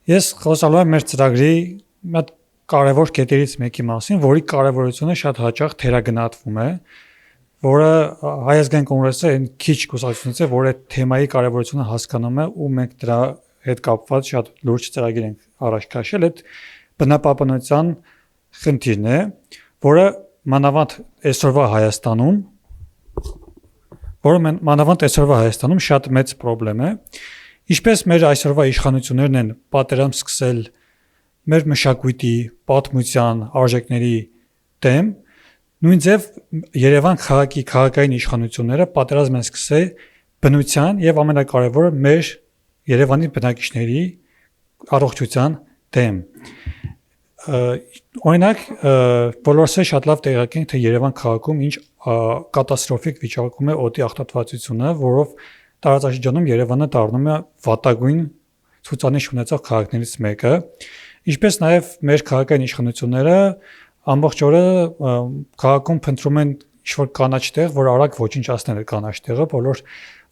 Ես խոսալու եմ մեր ծրագրի մի կարևոր կետերից մեկի մասին, որի կարևորությունը շատ հաճախ թերագնահատվում է, որը Հայ ազգային կոնգրեսը այն քիչ կուսակցությունից է, որ այդ թեմայի կարևորությունը հասկանում է ու մենք դրա հետ կապված շատ լուրջ ծրագիր ենք առաջ քաշել, այդ բնապահպանության խնդիրն է, որը մանավանդ այսօրվա Հայաստանում շատ մեծ խնդրեմ է, ինչպես մեր այսօրվա իշխանություններն են պատերազմ սկսել մեր մշակույթի, պատմության, արժեքների դեմ, նույն ձև Երևան քաղաքի քաղաքային իշխանությունները պատերազմ են սկսել բնության եւ ամենակարևորը մեր Երևանի բնակիչների առողջության դեմ։ Օրինակ, բոլորս շատ լավ տեղյակ ենք, թե Երևան քաղաքում ինչ կատաստրոֆիկ վիճակում է օդի աղտոտվածությունը, որով տարածաշրջանում Երևանը դառնում է վատագույն ցուցանիշ ունեցող քաղաքներից մեկը, ինչպես նաև մեր քաղաքային իշխանությունները ամբողջ օրը քաղաքում փնտրում են ինչ-որ կանաչ տեղ, որ արագ ոչնչացնել է կանաչ տեղը, բոլոր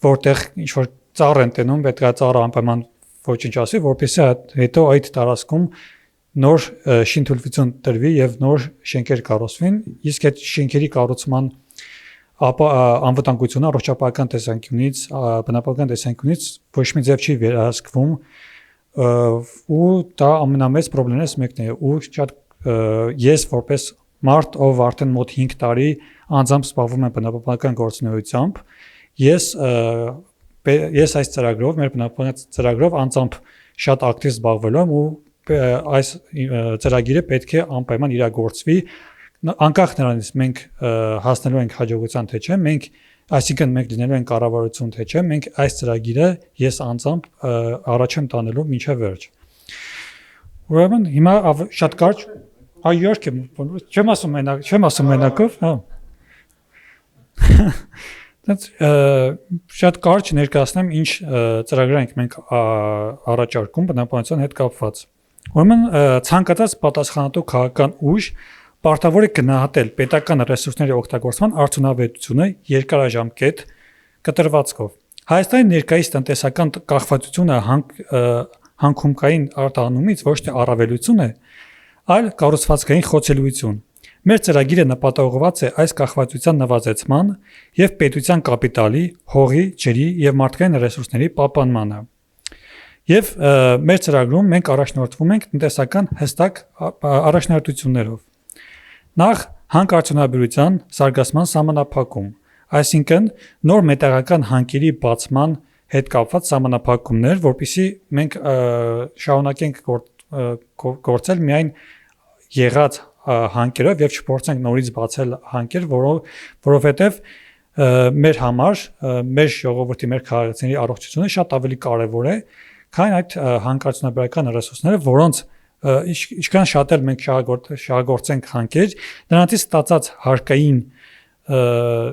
որտեղ ինչ-որ ծառ են տենում, պետք է ծառը անպայման ոչնչացվի, որպեսզի հետո այդ տարածքում նոր շինթույլտվություն տրվի եւ նոր շենքեր կառուցվին, իսկ այդ շենքերի կառուցման անվտանգությունը առողջապահական տեսանկյունից, բնապահպանական տեսանկյունից ոչ մի ձև չի վերահսկվում, ու դա ամենամեծ խնդիրներից մեկն է, ու շատ ես որպես մարդ, ով արդեն մոտ 5 տարի անձամբ զբաղվում եմ բնապահպանական գործունեությամբ, ես այս ծրագրով, մեր բնապահպանական ծրագրով անձամբ շատ ակտիվ զբաղվելու եմ ու այս ծրագիրը պետք է անպայման իրագործվի, անկախ նրանից մենք հասնելու ենք հաջողության թե չէ, այսինքն մենք լինելու ենք կառավարություն թե չէ, մենք այս ծրագիրը ես անձամբ առաջ եմ տանելու մինչև վերջ։ Ուրեմն հիմա շատ կարճ, իհարկե, չեմ ասում մենակով, հա։ Շատ կարճ ներկայացնեմ ինչ ծրագրեր ենք մենք առաջարկում բնապահպանության հետ կապված։ Ուրեմն ցանկացած պատասխանատու քաղաքական ուժ պարտավոր է գնահատել պետական ռեսուրսների օգտագործման արդյունավետությունը երկարաժամկետ կտրվածքով։ Հայաստանի ներկայիս տնտեսական կախվածությունը հանգումքային արտահանումից ոչ թե առավելություն է, այլ կառուցվածքային խոցելիություն։ Մեր ծրագիրը նպատակված է այս կախվածության նվազեցման եւ պետության կապիտալի, հողի, ջրի եւ մարդկային ռեսուրսների պահպանմանը։ Եվ մեր ծրագրում մենք առաջնորդվում ենք տնտեսական հստակ առաջնահերթություններով։ Նախ հանքարդյունաբերության զարգացման սահմանափակում, այսինքն նոր մետաղական հանքերի բացման հետ կապված սահմանափակումներ, որպեսզի մենք շարունակենք գործել միայն եղած հանքերով եւ չփորձենք նորից բացել հանքեր, որովհետեւ մեր համար, մեր ժողովրդի, մեր քաղաքացիների առողջությունը շատ ավելի կարեւոր է, քան այդ հանքարդյունաբերական ռեսուրսները, որոնց ինչքան շատ էլ մենք շահագործենք հանքեր, նրանցից ստացած հարկային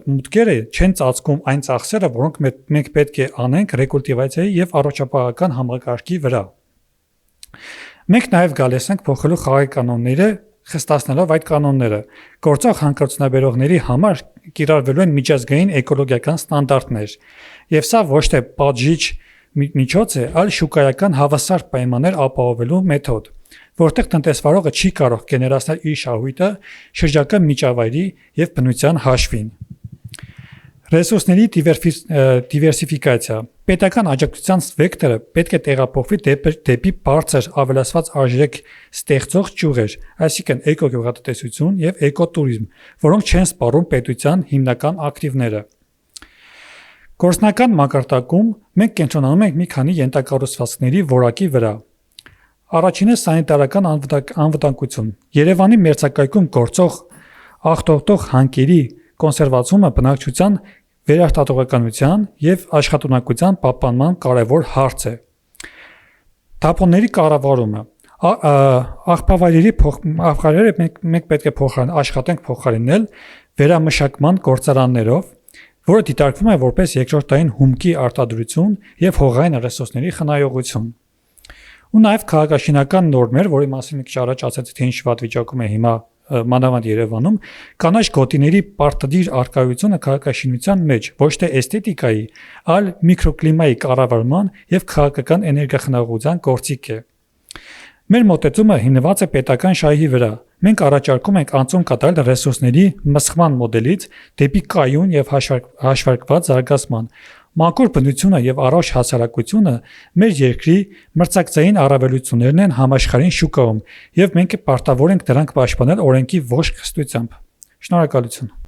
մուտքերը չեն ծածկում այն ծախսերը, որոնք մենք պետք է անենք ռեկուլտիվացիայի եւ առողջապահական համակարգի վրա։ Մենք նաեւ գալիս ենք փոխելու խաղի կանոնները, խստացնելով այդ կանոնները։ Գործող հանքարդյունաբերողների համար կիրառվելու են միջազգային էկոլոգիական ստանդարտներ, եւ սա ոչ թե պատժիչ միջոց է, այլ շուկայական հավասար պայմաններ ապահովելու մեթոդ, որտեղ տնտեսվարողը չի կարող գեներացնել իր շահույթը շրջակա միջավայրի եւ բնության հաշվին։ Ռեսուրսների դիվերսիֆիկացիա։ Պետական աջակցության վեկտորը պետք է տեղափոխվի դեպի բարձր ավելացված արժեք ստեղծող ճյուղեր, այսինքն էկոգյուղատնտեսություն եւ էկոտուրիզմ, որոնք չեն սպառում պետության հիմնական ակտիվները։ Գործնական մակարդակում մենք կենտրոնանում ենք մի քանի ենթակառուցվածքների որակի վրա։ Առաջինը սանիտարական անվտանգություն։ Երևանի մերձակայքում գործող աղտոտող հանքերի կոնսերվացումը բնակչության վերարտադրողականության եւ աշխատունակության պահպանման կարևոր հարց է։ Թափոնների կառավարումը։ Աղբավայրերը մենք պետք է աշխատենք փոխարինել վերամշակման գործարաններով, որը դիտարկվում է որպես երկրորդային հումքի արտադրություն եւ հողային ռեսուրսների խնայողություն։ Ու նաեւ քաղաքաշինական նորմեր, որի մասին մի քիչ առաջ ասացի, թե ինչ վատ վիճակում է հիմա մանավանդ Երևանում, կանաչ գոտիների պարտադիր արկայությունը քաղաքաշինության մեջ ոչ թե էսթետիկայի, այլ միկրոկլիմայի կառավարման եւ քաղաքական էներգախնայողության գործիք է։ Մեր մոտեցումը հիմնված է պետական շահի վրա։ Մենք առաջարկում ենք անցում կատարել ռեսուրսների մսխման մոդելից դեպի կայուն եւ հաշվարկված զարգացման։ Մաքուր բնությունը եւ առողջ հասարակությունը մեր երկրի մրցակցային առավելություններն են համաշխարհային շուկայում, եւ մենք պարտավոր ենք դրանք պաշտպանել օրենքի ողջ խստությամբ։ Շնորհակալություն։